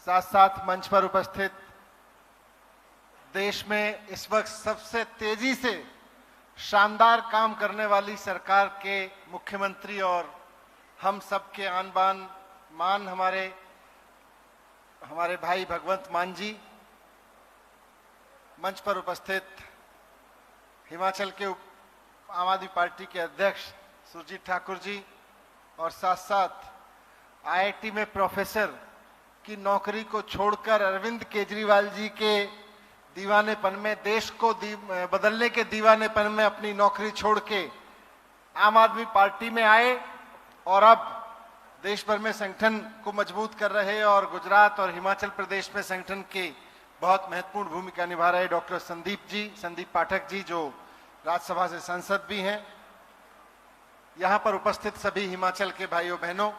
साथ साथ मंच पर उपस्थित देश में इस वक्त सबसे तेजी से शानदार काम करने वाली सरकार के मुख्यमंत्री और हम सबके आन बान मान हमारे भाई भगवंत मान जी, मंच पर उपस्थित हिमाचल के आम आदमी पार्टी के अध्यक्ष सुरजीत ठाकुर जी और साथ साथ आईआईटी में प्रोफेसर की नौकरी को छोड़कर अरविंद केजरीवाल जी के दीवानेपन में, देश को बदलने के दीवानेपन में अपनी नौकरी छोड़ के आम आदमी पार्टी में आए और अब देश भर में संगठन को मजबूत कर रहे और गुजरात और हिमाचल प्रदेश में संगठन की बहुत महत्वपूर्ण भूमिका निभा रहे डॉक्टर संदीप पाठक जी, जो राज्यसभा से सांसद भी हैं। यहां पर उपस्थित सभी हिमाचल के भाइयों बहनों,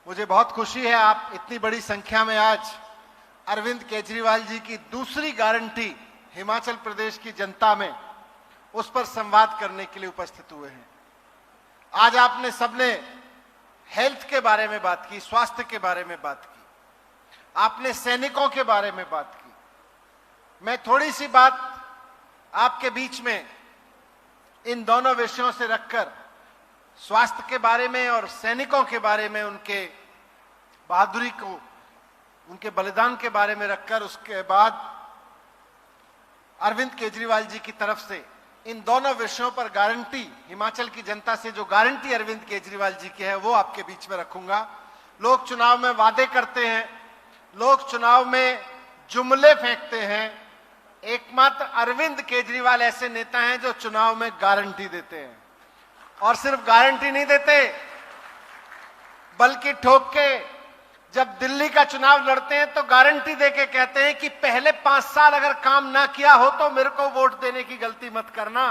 मुझे बहुत खुशी है आप इतनी बड़ी संख्या में आज अरविंद केजरीवाल जी की दूसरी गारंटी हिमाचल प्रदेश की जनता में उस पर संवाद करने के लिए उपस्थित हुए हैं। आज आपने सबने हेल्थ के बारे में बात की, स्वास्थ्य के बारे में बात की, आपने सैनिकों के बारे में बात की। मैं थोड़ी सी बात आपके बीच में इन दोनों विषयों से रखकर स्वास्थ्य के बारे में और सैनिकों के बारे में, उनके बहादुरी को, उनके बलिदान के बारे में रखकर उसके बाद अरविंद केजरीवाल जी की तरफ से इन दोनों विषयों पर गारंटी, हिमाचल की जनता से जो गारंटी अरविंद केजरीवाल जी की है वो आपके बीच में रखूंगा। लोग चुनाव में वादे करते हैं, लोग चुनाव में जुमले फेंकते हैं, एकमात्र अरविंद केजरीवाल ऐसे नेता हैं जो चुनाव में गारंटी देते हैं और सिर्फ गारंटी नहीं देते बल्कि ठोक के जब दिल्ली का चुनाव लड़ते हैं तो गारंटी देके कहते हैं कि पहले 5 साल अगर काम ना किया हो तो मेरे को वोट देने की गलती मत करना।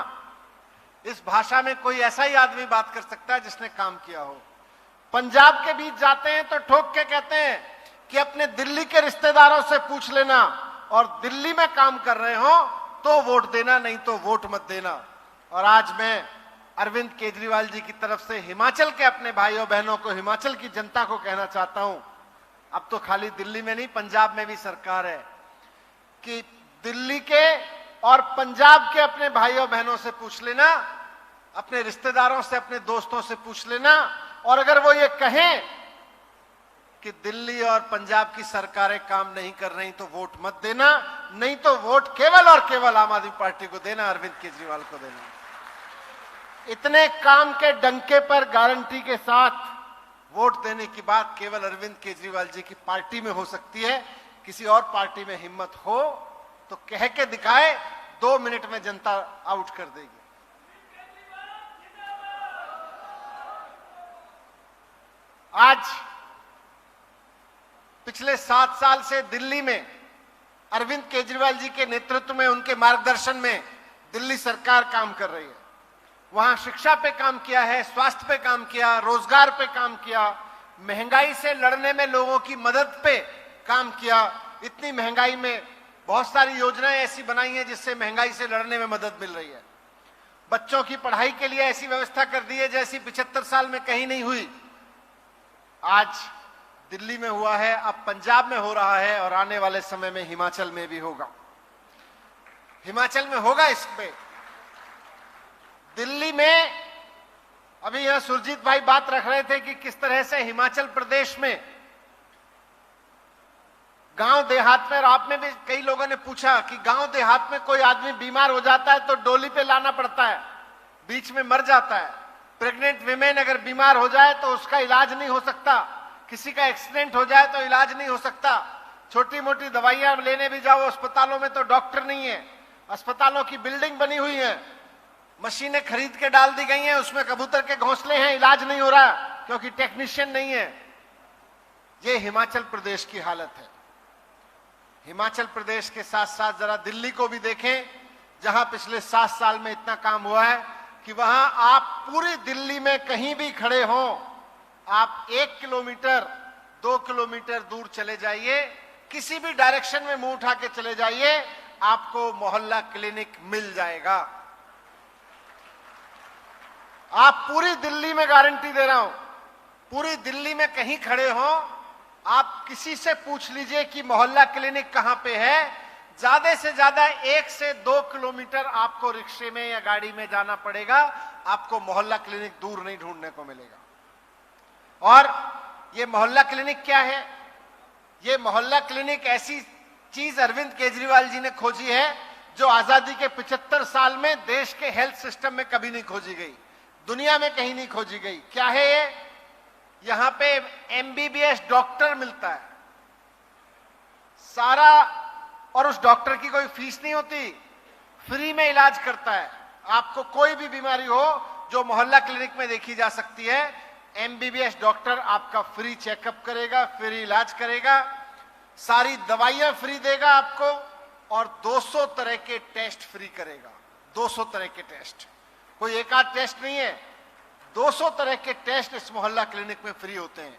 इस भाषा में कोई ऐसा ही आदमी बात कर सकता है जिसने काम किया हो। पंजाब के बीच जाते हैं तो ठोक के कहते हैं कि अपने दिल्ली के रिश्तेदारों से पूछ लेना और दिल्ली में काम कर रहे हो तो वोट देना, नहीं तो वोट मत देना। और आज मैं अरविंद केजरीवाल जी की तरफ से हिमाचल के अपने भाइयों बहनों को, हिमाचल की जनता को कहना चाहता हूं, अब तो खाली दिल्ली में नहीं, पंजाब में भी सरकार है, कि दिल्ली के और पंजाब के अपने भाइयों बहनों से पूछ लेना, अपने रिश्तेदारों से, अपने दोस्तों से पूछ लेना, और अगर वो ये कहें कि दिल्ली और पंजाब की सरकारें काम नहीं कर रही तो वोट मत देना, नहीं तो वोट केवल और केवल आम आदमी पार्टी को देना, अरविंद केजरीवाल को देना। इतने काम के डंके पर गारंटी के साथ वोट देने की बात केवल अरविंद केजरीवाल जी की पार्टी में हो सकती है। किसी और पार्टी में हिम्मत हो तो कह के दिखाए, 2 मिनट में जनता आउट कर देगी। आज पिछले 7 साल से दिल्ली में अरविंद केजरीवाल जी के नेतृत्व में, उनके मार्गदर्शन में दिल्ली सरकार काम कर रही है। वहां शिक्षा पे काम किया है, स्वास्थ्य पे काम किया, रोजगार पे काम किया, महंगाई से लड़ने में लोगों की मदद पे काम किया। इतनी महंगाई में बहुत सारी योजनाएं ऐसी बनाई हैं जिससे महंगाई से लड़ने में मदद मिल रही है। बच्चों की पढ़ाई के लिए ऐसी व्यवस्था कर दी है जैसी 75 साल में कहीं नहीं हुई। आज दिल्ली में हुआ है, अब पंजाब में हो रहा है और आने वाले समय में हिमाचल में भी होगा। हिमाचल में होगा इसमें। दिल्ली में अभी यहां सुरजीत भाई बात रख रहे थे कि किस तरह से हिमाचल प्रदेश में गांव देहात में, और आप में भी कई लोगों ने पूछा कि गांव देहात में कोई आदमी बीमार हो जाता है तो डोली पे लाना पड़ता है, बीच में मर जाता है। प्रेग्नेंट विमेन अगर बीमार हो जाए तो उसका इलाज नहीं हो सकता, किसी का एक्सीडेंट हो जाए तो इलाज नहीं हो सकता, छोटी मोटी दवाइयां लेने भी जाओ अस्पतालों में तो डॉक्टर नहीं है, अस्पतालों की बिल्डिंग बनी हुई है, मशीनें खरीद के डाल दी गई हैं, उसमें कबूतर के घोंसले हैं, इलाज नहीं हो रहा क्योंकि टेक्नीशियन नहीं है। ये हिमाचल प्रदेश की हालत है। हिमाचल प्रदेश के साथ साथ जरा दिल्ली को भी देखें, जहां पिछले 7 साल में इतना काम हुआ है कि वहां आप पूरी दिल्ली में कहीं भी खड़े हों, आप 1 किलोमीटर 2 किलोमीटर दूर चले जाइए, किसी भी डायरेक्शन में मुंह उठा के चले जाइए, आपको मोहल्ला क्लिनिक मिल जाएगा। आप पूरी दिल्ली में गारंटी दे रहा हूं, पूरी दिल्ली में कहीं खड़े हो, आप किसी से पूछ लीजिए कि मोहल्ला क्लिनिक कहां पे है, ज्यादा से ज्यादा 1 से 2 किलोमीटर आपको रिक्शे में या गाड़ी में जाना पड़ेगा, आपको मोहल्ला क्लिनिक दूर नहीं ढूंढने को मिलेगा। और ये मोहल्ला क्लिनिक क्या है? ये मोहल्ला क्लिनिक ऐसी चीज अरविंद केजरीवाल जी ने खोजी है जो आजादी के 75 साल में देश के हेल्थ सिस्टम में कभी नहीं खोजी गई, दुनिया में कहीं नहीं खोजी गई। क्या है ये? यहां पे एमबीबीएस डॉक्टर मिलता है सारा, और उस डॉक्टर की कोई फीस नहीं होती, फ्री में इलाज करता है। आपको कोई भी बीमारी हो जो मोहल्ला क्लिनिक में देखी जा सकती है, एमबीबीएस डॉक्टर आपका फ्री चेकअप करेगा, फ्री इलाज करेगा, सारी दवाइयां फ्री देगा आपको, और 200 तरह के टेस्ट फ्री करेगा। 200 तरह के टेस्ट, कोई एक आध टेस्ट नहीं है, 200 तरह के टेस्ट इस मोहल्ला क्लिनिक में फ्री होते हैं।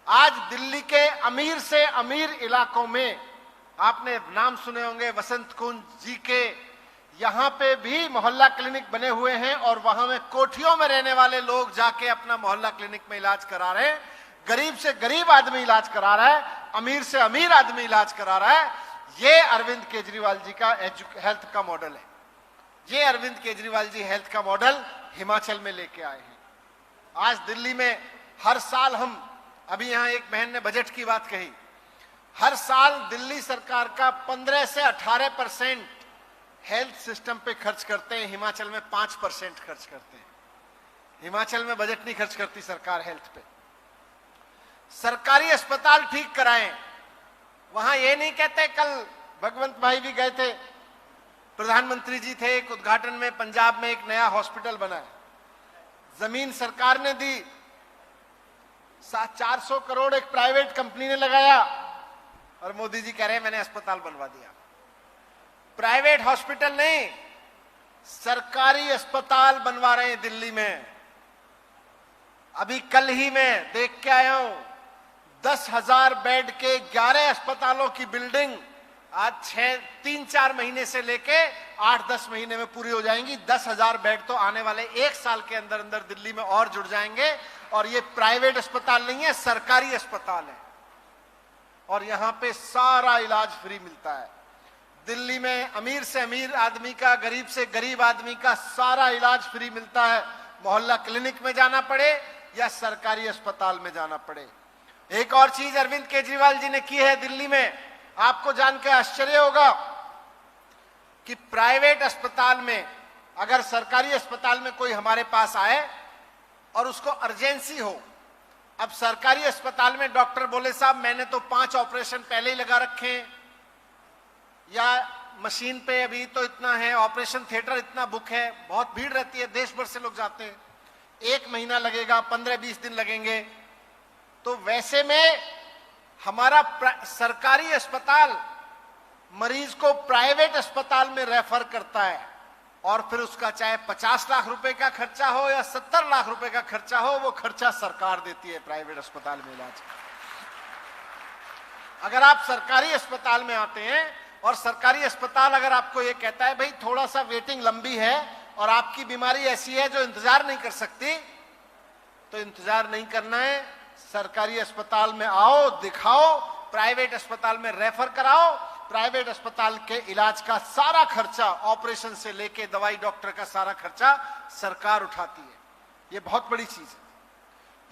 आज दिल्ली के अमीर से अमीर इलाकों में, आपने नाम सुने होंगे वसंत कुंज जी के, यहां पे भी मोहल्ला क्लिनिक बने हुए हैं, और वहां में कोठियों में रहने वाले लोग जाके अपना मोहल्ला क्लिनिक में इलाज करा रहे हैं। गरीब से गरीब आदमी इलाज करा रहा है, अमीर से अमीर आदमी इलाज करा रहा है। ये अरविंद केजरीवाल जी का हेल्थ का मॉडल है। ये अरविंद केजरीवाल जी हेल्थ का मॉडल हिमाचल में लेके आए हैं। आज दिल्ली में हर साल हम, अभी यहां एक बहन ने बजट की बात कही, हर साल दिल्ली सरकार का 15 से 18% हेल्थ सिस्टम पे खर्च करते हैं, हिमाचल में 5% खर्च करते हैं। हिमाचल में बजट नहीं खर्च करती सरकार हेल्थ पे। सरकारी अस्पताल ठीक कराएं, वहां ये नहीं कहते, कल भगवंत भाई भी गए थे, प्रधानमंत्री जी थे, एक उद्घाटन में पंजाब में एक नया हॉस्पिटल बना है, जमीन सरकार ने दी, 400 करोड़ एक प्राइवेट कंपनी ने लगाया, और मोदी जी कह रहे हैं मैंने अस्पताल बनवा दिया। प्राइवेट हॉस्पिटल नहीं, सरकारी अस्पताल बनवा रहे हैं दिल्ली में। अभी कल ही मैं देख के आया हूं, 10,000 बेड के 11 अस्पतालों की बिल्डिंग आज 3-4 महीने से लेके 8-10 महीने में पूरी हो जाएंगी। 10,000 बेड तो आने वाले 1 साल के अंदर अंदर दिल्ली में और जुड़ जाएंगे। और ये प्राइवेट अस्पताल नहीं है, सरकारी अस्पताल है, और यहां पे सारा इलाज फ्री मिलता है। दिल्ली में अमीर से अमीर आदमी का, गरीब से गरीब आदमी का सारा इलाज फ्री मिलता है, मोहल्ला क्लिनिक में जाना पड़े या सरकारी अस्पताल में जाना पड़े। एक और चीज अरविंद केजरीवाल जी ने की है दिल्ली में, आपको जानकर आश्चर्य होगा कि प्राइवेट अस्पताल में, अगर सरकारी अस्पताल में कोई हमारे पास आए और उसको अर्जेंसी हो, अब सरकारी अस्पताल में डॉक्टर बोले साहब मैंने तो 5 ऑपरेशन पहले ही लगा रखे हैं, या मशीन पे अभी तो इतना है, ऑपरेशन थिएटर इतना बुक है, बहुत भीड़ रहती है, देश भर से लोग जाते हैं, 1 महीना लगेगा, 15-20 दिन लगेंगे। तो वैसे में हमारा सरकारी अस्पताल मरीज को प्राइवेट अस्पताल में रेफर करता है, और फिर उसका चाहे 50 लाख रुपए का खर्चा हो या 70 लाख रुपए का खर्चा हो, वो खर्चा सरकार देती है प्राइवेट अस्पताल में इलाज। अगर आप सरकारी अस्पताल में आते हैं और सरकारी अस्पताल अगर आपको ये कहता है भाई थोड़ा सा वेटिंग लंबी है और आपकी बीमारी ऐसी है जो इंतजार नहीं कर सकती, तो इंतजार नहीं करना है, सरकारी अस्पताल में आओ, दिखाओ, प्राइवेट अस्पताल में रेफर कराओ। प्राइवेट अस्पताल के इलाज का सारा खर्चा, ऑपरेशन से लेके दवाई डॉक्टर का सारा खर्चा सरकार उठाती है। ये बहुत बड़ी चीज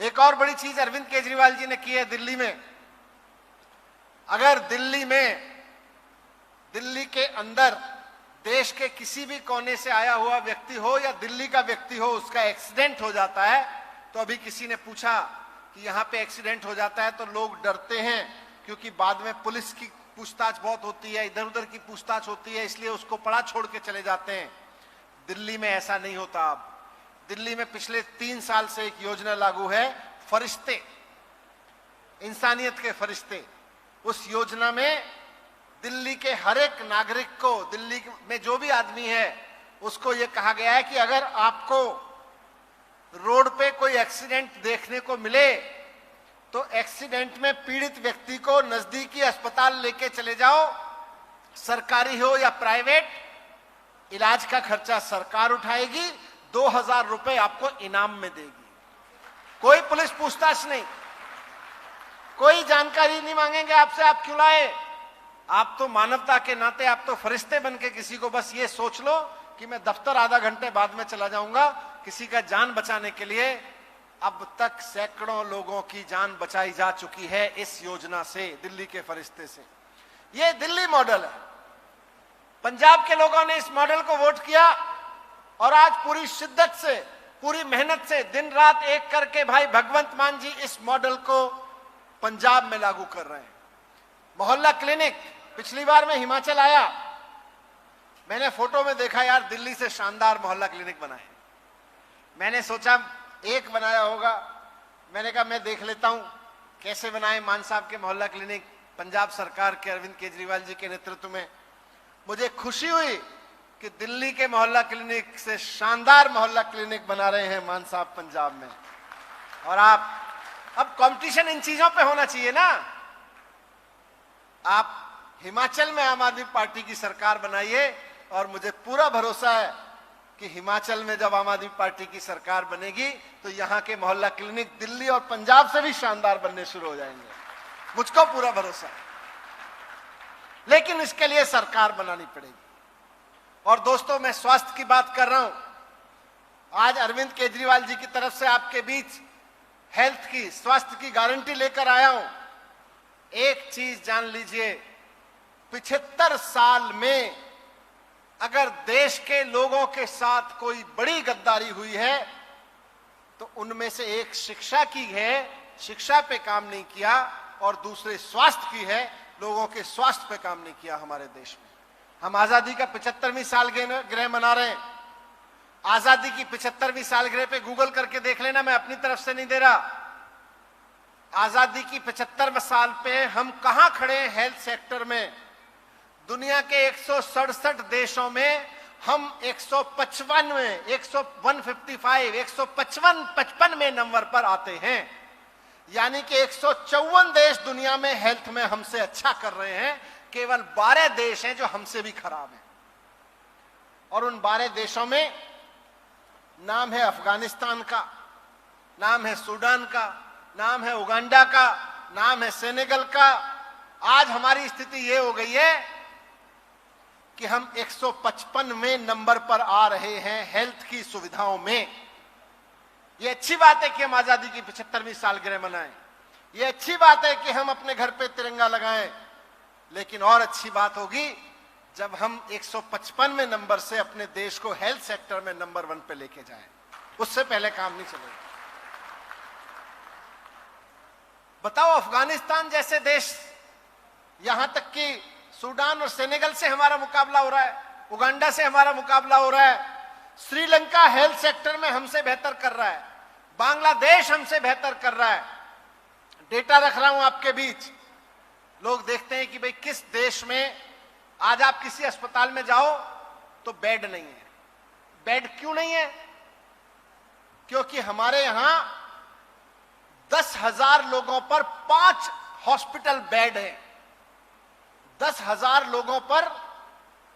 है। एक और बड़ी चीज अरविंद केजरीवाल जी ने की है दिल्ली में। अगर दिल्ली के अंदर देश के किसी भी कोने से आया हुआ व्यक्ति हो या दिल्ली का व्यक्ति हो, उसका एक्सीडेंट हो जाता है, तो अभी किसी ने पूछा कि यहां पे एक्सीडेंट हो जाता है तो लोग डरते हैं क्योंकि बाद में पुलिस की पूछताछ बहुत होती है, इधर उधर की पूछताछ होती है, इसलिए उसको पड़ा छोड़ के चले जाते हैं। दिल्ली में ऐसा नहीं होता। अब दिल्ली में पिछले 3 साल से एक योजना लागू है, फरिश्ते, इंसानियत के फरिश्ते। उस योजना में दिल्ली के हर एक नागरिक को, दिल्ली में जो भी आदमी है, उसको यह कहा गया है कि अगर आपको रोड पे कोई एक्सीडेंट देखने को मिले तो एक्सीडेंट में पीड़ित व्यक्ति को नजदीकी अस्पताल लेके चले जाओ, सरकारी हो या प्राइवेट, इलाज का खर्चा सरकार उठाएगी, 2000 रुपए आपको इनाम में देगी, कोई पुलिस पूछताछ नहीं। कोई जानकारी नहीं मांगेंगे आपसे, आप क्यों लाए? आप तो मानवता के नाते आप तो फरिश्ते बन के किसी को बस ये सोच लो कि मैं दफ्तर आधा घंटे बाद में चला जाऊंगा किसी का जान बचाने के लिए। अब तक सैकड़ों लोगों की जान बचाई जा चुकी है इस योजना से, दिल्ली के फरिश्ते से। ये दिल्ली मॉडल है। पंजाब के लोगों ने इस मॉडल को वोट किया और आज पूरी शिद्दत से, पूरी मेहनत से, दिन रात एक करके भाई भगवंत मान जी इस मॉडल को पंजाब में लागू कर रहे हैं। मोहल्ला क्लिनिक, पिछली बार मैं हिमाचल आया, मैंने फोटो में देखा यार दिल्ली से शानदार मोहल्ला क्लिनिक बना है। मैंने सोचा एक बनाया होगा, मैंने कहा मैं देख लेता हूं कैसे बनाए मान साहब के मोहल्ला क्लिनिक पंजाब सरकार के अरविंद केजरीवाल जी के नेतृत्व में। मुझे खुशी हुई कि दिल्ली के मोहल्ला क्लिनिक से शानदार मोहल्ला क्लिनिक बना रहे हैं मान साहब पंजाब में। और आप, अब कंपटीशन इन चीजों पे होना चाहिए ना। आप हिमाचल में आम आदमी पार्टी की सरकार बनाइए और मुझे पूरा भरोसा है कि हिमाचल में जब आम आदमी पार्टी की सरकार बनेगी तो यहां के मोहल्ला क्लिनिक दिल्ली और पंजाब से भी शानदार बनने शुरू हो जाएंगे, मुझको पूरा भरोसा है। लेकिन इसके लिए सरकार बनानी पड़ेगी। और दोस्तों, मैं स्वास्थ्य की बात कर रहा हूं। आज अरविंद केजरीवाल जी की तरफ से आपके बीच हेल्थ की, स्वास्थ्य की गारंटी लेकर आया हूं। एक चीज जान लीजिए, 75 साल में अगर देश के लोगों के साथ कोई बड़ी गद्दारी हुई है तो उनमें से एक शिक्षा की है, शिक्षा पे काम नहीं किया, और दूसरे स्वास्थ्य की है, लोगों के स्वास्थ्य पे काम नहीं किया हमारे देश में। हम आजादी का 75वीं सालगिरह मना रहे हैं। आजादी की 75वीं सालगिरह पे गूगल करके देख लेना, मैं अपनी तरफ से नहीं दे रहा। आजादी की 75 साल पे हम कहां खड़े हैं हेल्थ सेक्टर में? दुनिया के 167 देशों में हम 155 में, 155 में नंबर पर आते हैं। यानी कि 154 देश दुनिया में हेल्थ में हमसे अच्छा कर रहे हैं। केवल 12 देश हैं जो हमसे भी खराब हैं। और उन 12 देशों में नाम है अफगानिस्तान का, नाम है सूडान का, नाम है उगांडा का, नाम है सेनेगल का। आज हमारी स्थिति यह हो गई है कि हम 155वें नंबर पर आ रहे हैं हेल्थ की सुविधाओं में। यह अच्छी बात है कि हम आजादी की 75वीं सालगिरह मनाएं, यह अच्छी बात है कि हम अपने घर पे तिरंगा लगाएं, लेकिन और अच्छी बात होगी जब हम 155वें नंबर से अपने देश को हेल्थ सेक्टर में नंबर 1 पे लेके जाएं। उससे पहले काम नहीं चलेगा। बताओ, अफगानिस्तान जैसे देश, यहां तक कि सूडान और सेनेगल से हमारा मुकाबला हो रहा है, उगांडा से हमारा मुकाबला हो रहा है, श्रीलंका हेल्थ सेक्टर में हमसे बेहतर कर रहा है, बांग्लादेश हमसे बेहतर कर रहा है। डेटा रख रहा हूं आपके बीच। लोग देखते हैं कि भाई किस देश में, आज आप किसी अस्पताल में जाओ तो बेड नहीं है। बेड क्यों नहीं है? क्योंकि हमारे यहां 10,000 लोगों पर 5 हॉस्पिटल बेड है। 10,000 लोगों पर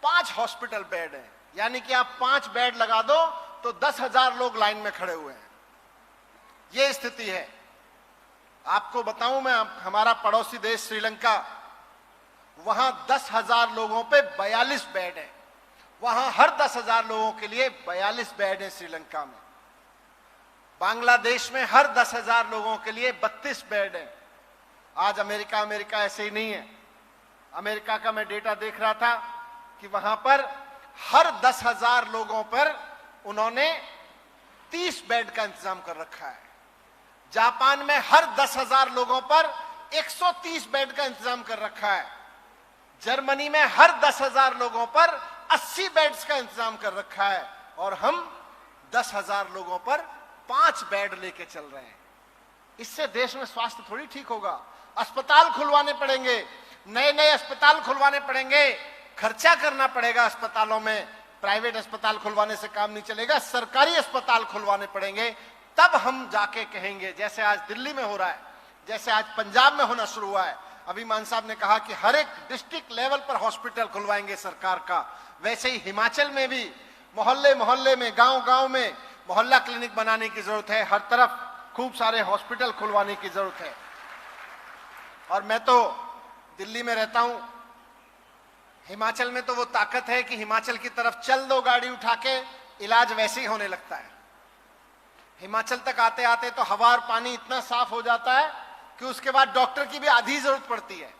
5 हॉस्पिटल बेड है। यानी कि आप 5 बेड लगा दो तो 10,000 लोग लाइन में खड़े हुए हैं। यह स्थिति है। आपको बताऊं मैं, हमारा पड़ोसी देश श्रीलंका, वहां 10,000 लोगों पे 42 बेड है। वहां हर 10,000 लोगों के लिए 42 बेड है श्रीलंका में। बांग्लादेश में हर 10,000 लोगों के लिए 32 बेड है। आज अमेरिका ऐसे ही नहीं है। अमेरिका का मैं डेटा देख रहा था कि वहां पर हर 10,000 लोगों पर उन्होंने 30 बेड का इंतजाम कर रखा है। जापान में हर 10,000 लोगों पर 130 बेड का इंतजाम कर रखा है। जर्मनी में हर 10,000 लोगों पर 80 बेड्स का इंतजाम कर रखा है। और हम 10,000 लोगों पर 5 बेड लेके चल रहे हैं। इससे देश में स्वास्थ्य थोड़ी ठीक होगा। अस्पताल खुलवाने पड़ेंगे, नए अस्पताल खुलवाने पड़ेंगे, खर्चा करना पड़ेगा अस्पतालों में। प्राइवेट अस्पताल खुलवाने से काम नहीं चलेगा, सरकारी अस्पताल खुलवाने पड़ेंगे। तब हम जाके कहेंगे, जैसे आज दिल्ली में हो रहा है, जैसे आज पंजाब में होना शुरू हुआ है। अभी मान साहब ने कहा कि हर एक डिस्ट्रिक्ट लेवल पर हॉस्पिटल खुलवाएंगे सरकार का। वैसे ही हिमाचल में भी मोहल्ले मोहल्ले में, गांव गांव में मोहल्ला क्लिनिक बनाने की जरूरत है। हर तरफ खूब सारे हॉस्पिटल खुलवाने की जरूरत है। और मैं तो दिल्ली में रहता हूं, हिमाचल में तो वो ताकत है कि हिमाचल की तरफ चल दो गाड़ी उठा के, इलाज वैसे ही होने लगता है। हिमाचल तक आते आते तो हवा और पानी इतना साफ हो जाता है कि उसके बाद डॉक्टर की भी आधी जरूरत पड़ती है।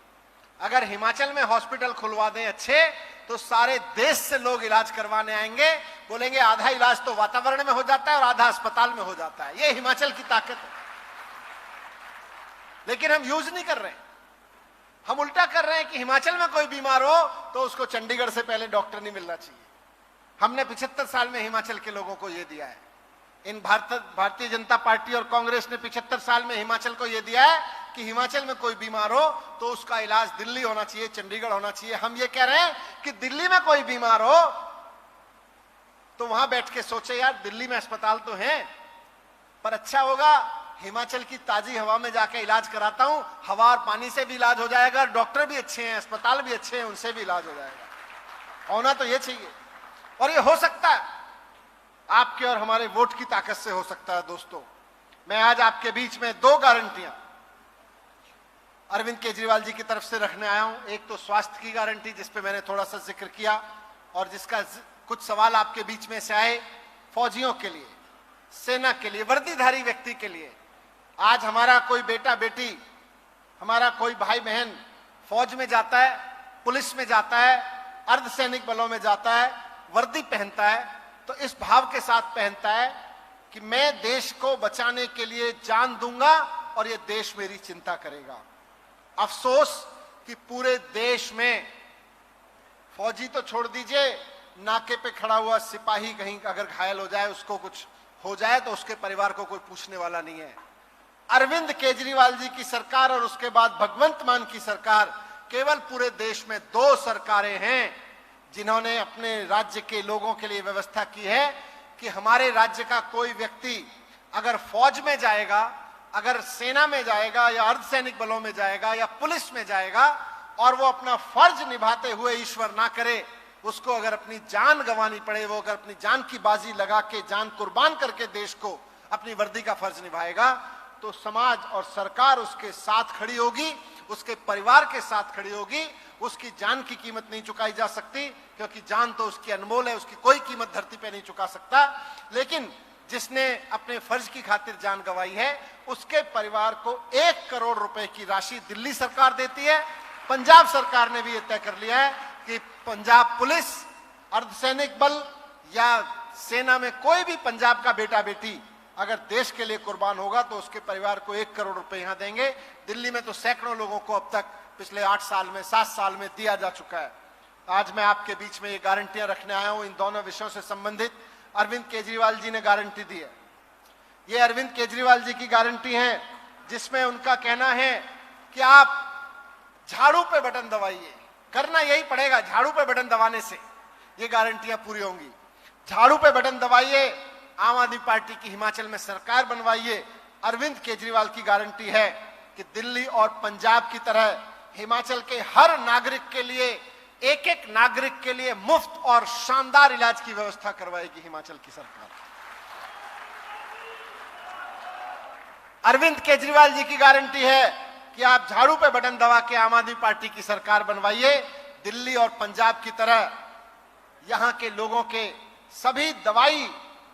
अगर हिमाचल में हॉस्पिटल खुलवा दें अच्छे, तो सारे देश से लोग इलाज करवाने आएंगे, बोलेंगे आधा इलाज तो वातावरण में हो जाता है और आधा अस्पताल में हो जाता है। ये हिमाचल की ताकत है, लेकिन हम यूज नहीं कर रहे हैं। हम उल्टा कर रहे हैं कि हिमाचल में कोई बीमार हो तो उसको चंडीगढ़ से पहले डॉक्टर नहीं मिलना चाहिए। हमने 75 साल में हिमाचल के लोगों को यह दिया है। इन भारतीय जनता पार्टी और कांग्रेस ने 75 साल में हिमाचल को यह दिया है कि हिमाचल में कोई बीमार हो तो उसका इलाज दिल्ली होना चाहिए, चंडीगढ़ होना चाहिए। हम ये कह रहे हैं कि दिल्ली में कोई बीमार हो तो वहां बैठ के सोचे, यार दिल्ली में अस्पताल तो हैं, पर अच्छा होगा हिमाचल की ताजी हवा में जाके इलाज कराता हूं, हवा और पानी से भी इलाज हो जाएगा, डॉक्टर भी अच्छे हैं, अस्पताल भी अच्छे हैं, उनसे भी इलाज हो जाएगा। होना तो ये चाहिए, और ये हो सकता है। आपके और हमारे वोट की ताकत से हो सकता है। दोस्तों, मैं आज आपके बीच में 2 गारंटियां अरविंद केजरीवाल जी की तरफ से रखने आया हूं। एक तो स्वास्थ्य की गारंटी, जिस पे मैंने थोड़ा सा जिक्र किया और जिसका कुछ सवाल आपके बीच में से आए। फौजियों के लिए, सेना के लिए, वर्दीधारी व्यक्ति के लिए, आज हमारा कोई बेटा बेटी, हमारा कोई भाई बहन फौज में जाता है, पुलिस में जाता है, अर्धसैनिक बलों में जाता है, वर्दी पहनता है, तो इस भाव के साथ पहनता है कि मैं देश को बचाने के लिए जान दूंगा और ये देश मेरी चिंता करेगा। अफसोस कि पूरे देश में, फौजी तो छोड़ दीजिए, नाके पे खड़ा हुआ सिपाही कहीं अगर घायल हो जाए, उसको कुछ हो जाए तो उसके परिवार को कोई पूछने वाला नहीं है। अरविंद केजरीवाल जी की सरकार और उसके बाद भगवंत मान की सरकार, केवल पूरे देश में 2 सरकारें हैं जिन्होंने अपने राज्य के लोगों के लिए व्यवस्था की है कि हमारे राज्य का कोई व्यक्ति अगर फौज में जाएगा, अगर सेना में जाएगा या अर्धसैनिक बलों में जाएगा या पुलिस में जाएगा और वो अपना फर्ज निभाते हुए ईश्वर ना करे, उसको अगर अपनी जान गंवानी पड़े, वो अगर अपनी जान की बाजी लगा के, जान कुर्बान करके देश को अपनी वर्दी का फर्ज निभाएगा, तो समाज और सरकार उसके साथ खड़ी होगी, उसके परिवार के साथ खड़ी होगी। उसकी जान की कीमत नहीं चुकाई जा सकती, क्योंकि जान तो उसकी अनमोल है, उसकी कोई कीमत धरती पे नहीं चुका सकता। लेकिन जिसने अपने फर्ज की खातिर जान गंवाई है, उसके परिवार को 1 करोड़ रुपए की राशि दिल्ली सरकार देती है। पंजाब सरकार ने भी यह तय कर लिया है कि पंजाब पुलिस, अर्धसैनिक बल या सेना में कोई भी पंजाब का बेटा बेटी अगर देश के लिए कुर्बान होगा तो उसके परिवार को 1 करोड़ रुपए यहां देंगे। दिल्ली में तो सैकड़ों लोगों को अब तक पिछले 8 साल में, 7 साल में दिया जा चुका है। आज मैं आपके बीच में ये गारंटियां रखने आया हूं। इन दोनों विषयों से संबंधित अरविंद केजरीवाल जी ने गारंटी दी है। ये अरविंद केजरीवाल जी की गारंटी है, जिसमें उनका कहना है कि आप झाड़ू पे बटन दबाइए, करना यही पड़ेगा, झाड़ू पे बटन दबाने से ये गारंटियां पूरी होंगी। झाड़ू पे बटन दबाइए, आम आदमी पार्टी की हिमाचल में सरकार बनवाइए। अरविंद केजरीवाल की गारंटी है कि दिल्ली और पंजाब की तरह हिमाचल के हर नागरिक के लिए, एक नागरिक के लिए मुफ्त और शानदार इलाज की व्यवस्था करवाएगी हिमाचल की सरकार। अरविंद केजरीवाल जी की गारंटी है कि आप झाड़ू पे बटन दबा के आम आदमी पार्टी की सरकार बनवाइए। दिल्ली और पंजाब की तरह यहां के लोगों के सभी दवाई,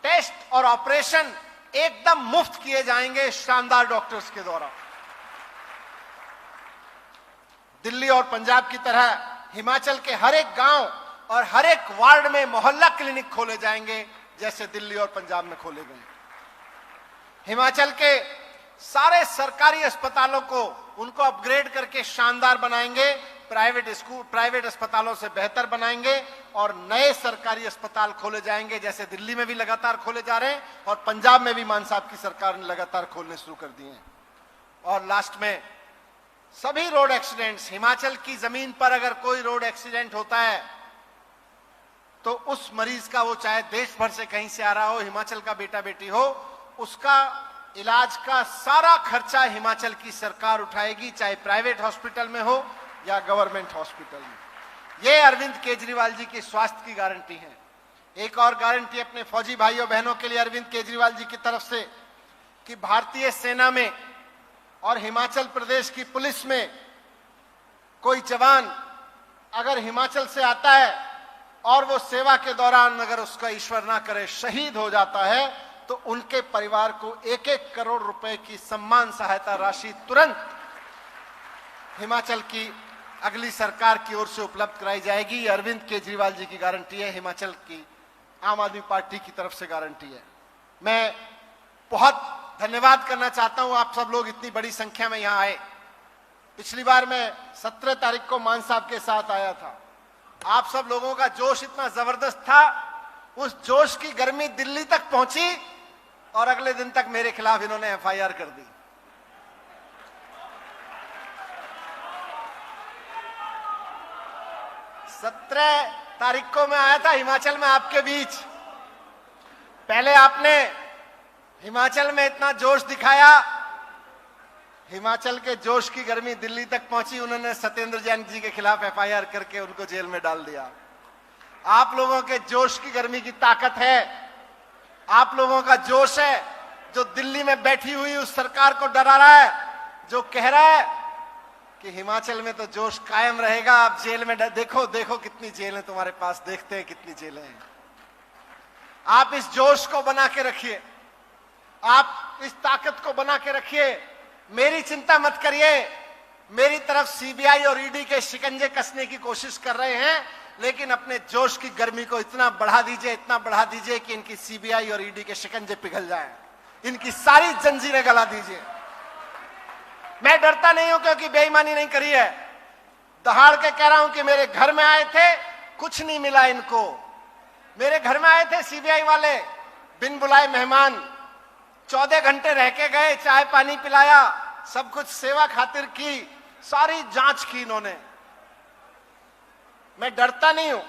टेस्ट और ऑपरेशन एकदम मुफ्त किए जाएंगे शानदार डॉक्टर्स के द्वारा। दिल्ली और पंजाब की तरह हिमाचल के हर एक गांव और हर एक वार्ड में मोहल्ला क्लिनिक खोले जाएंगे, जैसे दिल्ली और पंजाब में खोले गए। हिमाचल के सारे सरकारी अस्पतालों को उनको अपग्रेड करके शानदार बनाएंगे, प्राइवेट अस्पतालों से बेहतर बनाएंगे और नए सरकारी अस्पताल खोले जाएंगे, जैसे दिल्ली में भी लगातार खोले जा रहे हैं और पंजाब में भी मान साहब की सरकार ने लगातार खोलने शुरू कर दिए हैं। और लास्ट में सभी रोड एक्सीडेंट्स, हिमाचल की जमीन पर अगर कोई रोड एक्सीडेंट होता है तो उस मरीज का, वो चाहे देश भर से कहीं से आ रहा हो, हिमाचल का बेटा बेटी हो, उसका इलाज का सारा खर्चा हिमाचल की सरकार उठाएगी, चाहे प्राइवेट हॉस्पिटल में हो या गवर्नमेंट हॉस्पिटल में। यह अरविंद केजरीवाल जी की स्वास्थ्य की गारंटी है। एक और गारंटी अपने फौजी भाइयों बहनों के लिए अरविंद केजरीवाल जी की तरफ से कि भारतीय सेना में और हिमाचल प्रदेश की पुलिस में कोई जवान अगर हिमाचल से आता है और वो सेवा के दौरान अगर उसका ईश्वर ना करे शहीद हो जाता है, तो उनके परिवार को 1-1 करोड़ रुपए की सम्मान सहायता राशि तुरंत हिमाचल की अगली सरकार की ओर से उपलब्ध कराई जाएगी। अरविंद केजरीवाल जी की गारंटी है, हिमाचल की आम आदमी पार्टी की तरफ से गारंटी है। मैं बहुत धन्यवाद करना चाहता हूं, आप सब लोग इतनी बड़ी संख्या में यहां आए। पिछली बार मैं 17 तारीख को मान साहब के साथ आया था। आप सब लोगों का जोश इतना जबरदस्त था, उस जोश की गर्मी दिल्ली तक पहुंची और अगले दिन तक मेरे खिलाफ इन्होंने एफआईआर कर दी। 17 तारीख को मैं आया था हिमाचल में आपके बीच। पहले आपने हिमाचल में इतना जोश दिखाया, हिमाचल के जोश की गर्मी दिल्ली तक पहुंची, उन्होंने सत्येंद्र जैन जी के खिलाफ एफआईआर करके उनको जेल में डाल दिया। आप लोगों के जोश की गर्मी की ताकत है, आप लोगों का जोश है जो दिल्ली में बैठी हुई उस सरकार को डरा रहा है, जो कह रहा है कि हिमाचल में तो जोश कायम रहेगा, आप जेल में देखो देखो कितनी जेलें तुम्हारे पास, देखते हैं कितनी जेलें हैं। आप इस जोश को बना के रखिए, आप इस ताकत को बना के रखिए। मेरी चिंता मत करिए, मेरी तरफ सीबीआई और ईडी के शिकंजे कसने की कोशिश कर रहे हैं, लेकिन अपने जोश की गर्मी को इतना बढ़ा दीजिए, इतना बढ़ा दीजिए कि इनकी सीबीआई और ईडी के शिकंजे पिघल जाएं, इनकी सारी जंजीरें गला दीजिए। मैं डरता नहीं हूं क्योंकि बेईमानी नहीं करी है। दहाड़ के कह रहा हूं कि मेरे घर में आए थे, कुछ नहीं मिला इनको। मेरे घर में आए थे सीबीआई वाले, बिन बुलाए मेहमान, 14 घंटे रह के गए, चाय पानी पिलाया, सब कुछ सेवा खातिर की, सारी जांच की इन्होंने। मैं डरता नहीं हूं।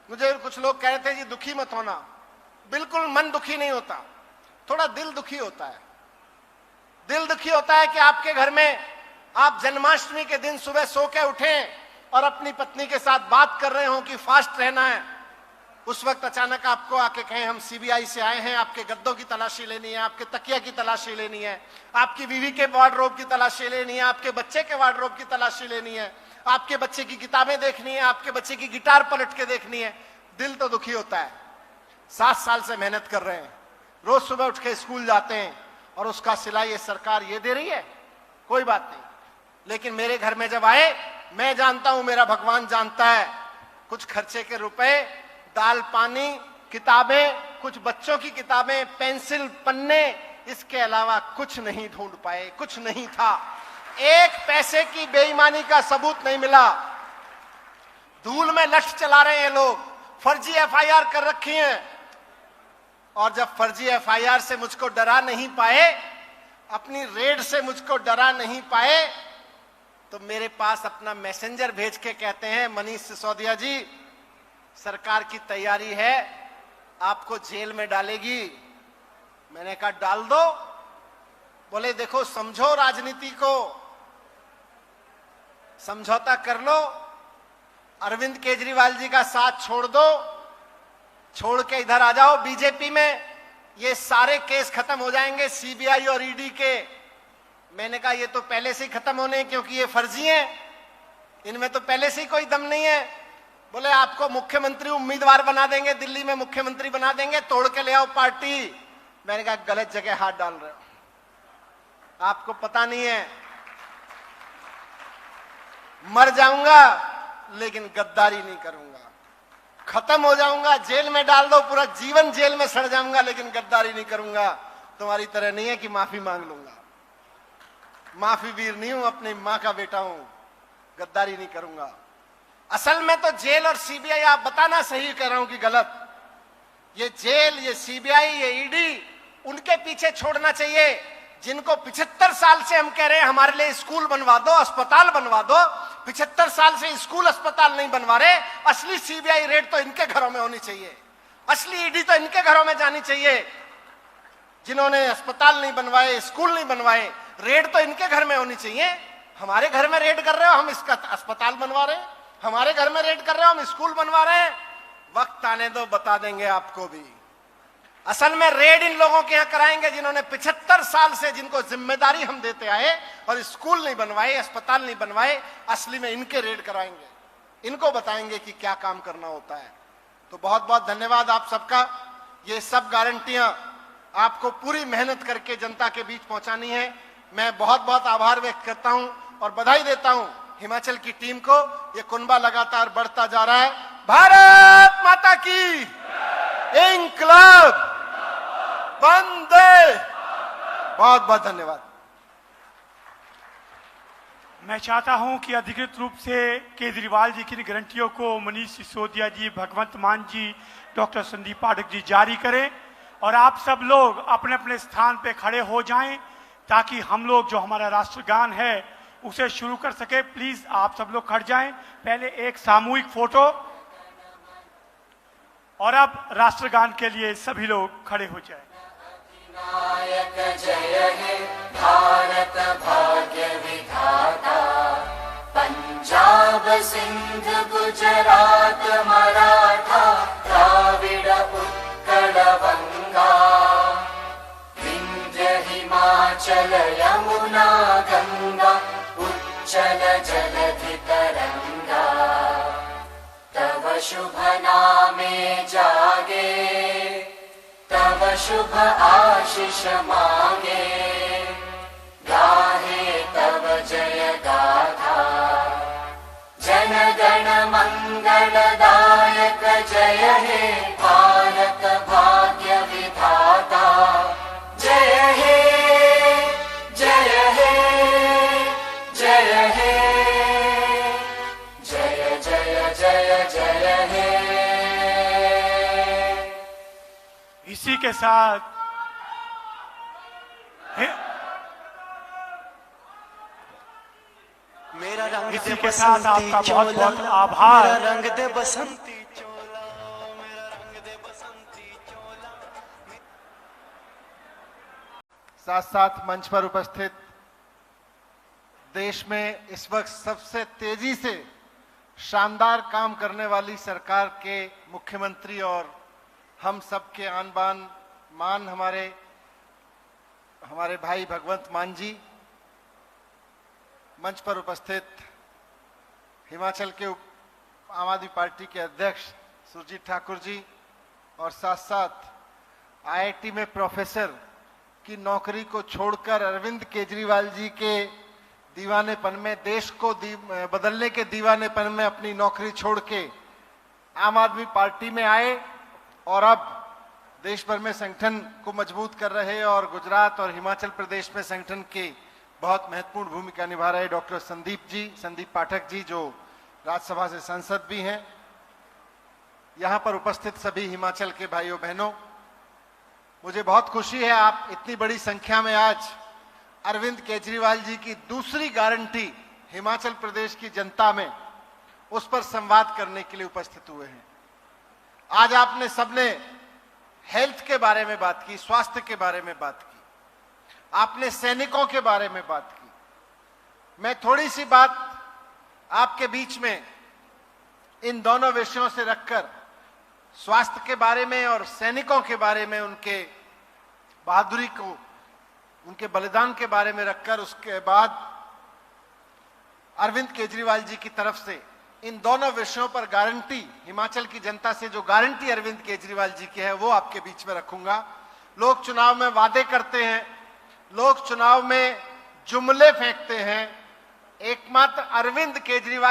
मुझे कुछ लोग कह रहे थे जी दुखी मत होना, बिल्कुल मन दुखी नहीं होता, थोड़ा दिल दुखी होता है। दिल दुखी होता है कि आपके घर में आप जन्माष्टमी के दिन सुबह सो के उठें और अपनी पत्नी के साथ बात कर रहे हो कि फास्ट रहना है, उस वक्त अचानक आपको आके कहें हम सीबीआई से आए हैं, आपके गद्दों की तलाशी लेनी है, आपके तकिया की तलाशी लेनी है, आपकी बीवी के वार्डरोब की तलाशी लेनी है, आपके बच्चे के वार्डरोब की तलाशी लेनी है, आपके बच्चे की किताबें देखनी है, आपके बच्चे की गिटार पलट के देखनी है। दिल तो दुखी होता है। 7 साल से मेहनत कर रहे हैं, रोज सुबह उठ के स्कूल जाते हैं और उसका सिला ये सरकार ये दे रही है, कोई बात नहीं। लेकिन मेरे घर में जब आए, मैं जानता हूं, मेरा भगवान जानता है, कुछ खर्चे के रुपए, दाल पानी, किताबें, कुछ बच्चों की किताबें, पेंसिल, पन्ने, इसके अलावा कुछ नहीं ढूंढ पाए, कुछ नहीं था। 1 पैसे की बेईमानी का सबूत नहीं मिला। धूल में लठ चला रहे हैं लोग, फर्जी एफआईआर कर रखी हैं, और जब फर्जी एफआईआर से मुझको डरा नहीं पाए, अपनी रेड से मुझको डरा नहीं पाए, तो मेरे पास अपना मैसेंजर भेज के कहते हैं मनीष सिसोदिया जी सरकार की तैयारी है, आपको जेल में डालेगी। मैंने कहा डाल दो। बोले देखो समझो राजनीति को, समझौता कर लो, अरविंद केजरीवाल जी का साथ छोड़ दो, छोड़ के इधर आ जाओ बीजेपी में, ये सारे केस खत्म हो जाएंगे सीबीआई और ईडी के। मैंने कहा ये तो पहले से ही खत्म होने हैं क्योंकि ये फर्जी हैं, इनमें तो पहले से ही कोई दम नहीं है। बोले आपको मुख्यमंत्री उम्मीदवार बना देंगे, दिल्ली में मुख्यमंत्री बना देंगे, तोड़ के ले आओ पार्टी। मैंने कहा गलत जगह हाथ डाल रहे हो, आपको पता नहीं है, मर जाऊंगा लेकिन गद्दारी नहीं करूंगा, खत्म हो जाऊंगा, जेल में डाल दो, पूरा जीवन जेल में सड़ जाऊंगा, लेकिन गद्दारी नहीं करूंगा। तुम्हारी तरह नहीं है कि माफी मांग लूंगा, माफी वीर नहीं हूं, अपनी मां का बेटा हूं, गद्दारी नहीं करूंगा। असल में तो जेल और सीबीआई, आप बताना सही कह रहा हूं कि गलत, ये जेल, ये सीबीआई, ये ईडी, उनके पीछे छोड़ना चाहिए जिनको 75 साल से हम कह रहे हैं हमारे लिए स्कूल बनवा दो, अस्पताल बनवा दो। 75 साल से स्कूल अस्पताल नहीं बनवा रहे। असली सीबीआई रेड तो इनके घरों में होनी चाहिए, असली ईडी तो इनके घरों में जानी चाहिए। जिन्होंने अस्पताल नहीं बनवाए, स्कूल नहीं बनवाए, रेड तो इनके घर में होनी चाहिए। हमारे घर में रेड कर रहे हो, हम इसका अस्पताल बनवा रहे हैं, हमारे घर में रेड कर रहे हो, हम स्कूल बनवा रहे हैं। वक्त आने दो, बता देंगे आपको भी। असल में रेड इन लोगों के यहां कराएंगे जिन्होंने 75 साल से, जिनको जिम्मेदारी हम देते आए और स्कूल नहीं बनवाए, अस्पताल नहीं बनवाए, असली में इनके रेड कराएंगे, इनको बताएंगे कि क्या काम करना होता है। तो बहुत बहुत धन्यवाद आप सबका। ये सब गारंटियां आपको पूरी मेहनत करके जनता के बीच पहुंचानी है। मैं बहुत बहुत आभार व्यक्त करता हूं और बधाई देता हूं हिमाचल की टीम को। ये कुनबा लगातार बढ़ता जा रहा है। भारत माता की इंकलाब, वंदे। बहुत बहुत धन्यवाद। मैं चाहता हूं कि अधिकृत रूप से केजरीवाल जी की गारंटियों को मनीष सिसोदिया जी, भगवंत मान जी, डॉक्टर संदीप पाठक जी जारी करें और आप सब लोग अपने अपने स्थान पे खड़े हो जाएं ताकि हम लोग जो हमारा राष्ट्रगान है उसे शुरू कर सके। प्लीज आप सब लोग खड़ जाएं। पहले एक सामूहिक फोटो और अब राष्ट्रगान के लिए सभी लोग खड़े हो जाएं। नायक जय हे भारत भाग्य विधाता, पंजाब सिंध गुजरात मराठा द्राविड़ उत्कल बंगा, विंध्य हिमाचल यमुना गंगा उच्चल जलधि तरंगा, तव शुभ नामे जागे, तव शुभ आशीष मांगे, गाहे तव जय गाथा, जन गण मंगलदायक जय हे भारत भाग्य विधाता, जय हे जय हे जय हे जय जय जय जय हे। इसी के साथ मेरा रंग इसी के साथ आपका बहुत बहुत आभार। मेरा रंग दे बसंती चोला, मेरा रंग दे बसंती चोला। साथ साथ मंच पर उपस्थित देश में इस वक्त सबसे तेजी से शानदार काम करने वाली सरकार के मुख्यमंत्री और हम सबके आन बान मान हमारे भाई भगवंत मान जी, मंच पर उपस्थित हिमाचल के आम आदमी पार्टी के अध्यक्ष सुरजीत ठाकुर जी और साथ साथ आईआईटी में प्रोफेसर की नौकरी को छोड़कर अरविंद केजरीवाल जी के दीवानेपन में, देश को बदलने के दीवानेपन में अपनी नौकरी छोड़ के आम आदमी पार्टी में आए और अब देश भर में संगठन को मजबूत कर रहे और गुजरात और हिमाचल प्रदेश में संगठन की बहुत महत्वपूर्ण भूमिका निभा रहे डॉक्टर संदीप पाठक जी, जो राज्यसभा से सांसद भी हैं। यहां पर उपस्थित सभी हिमाचल के भाइयों बहनों, मुझे बहुत खुशी है आप इतनी बड़ी संख्या में आज अरविंद केजरीवाल जी की दूसरी गारंटी हिमाचल प्रदेश की जनता में, उस पर संवाद करने के लिए उपस्थित हुए हैं। आज आपने सबने हेल्थ के बारे में बात की, स्वास्थ्य के बारे में बात की, आपने सैनिकों के बारे में बात की। मैं थोड़ी सी बात आपके बीच में इन दोनों विषयों से रखकर स्वास्थ्य के बारे में और सैनिकों के बारे में, उनके बहादुरी को, उनके बलिदान के बारे में रखकर, उसके बाद अरविंद केजरीवाल जी की तरफ से इन दोनों विषयों पर गारंटी, हिमाचल की जनता से जो गारंटी अरविंद केजरीवाल जी की है वो आपके बीच में रखूंगा। लोग चुनाव में वादे करते हैं, लोग चुनाव में जुमले फेंकते हैं, एकमात्र अरविंद केजरीवाल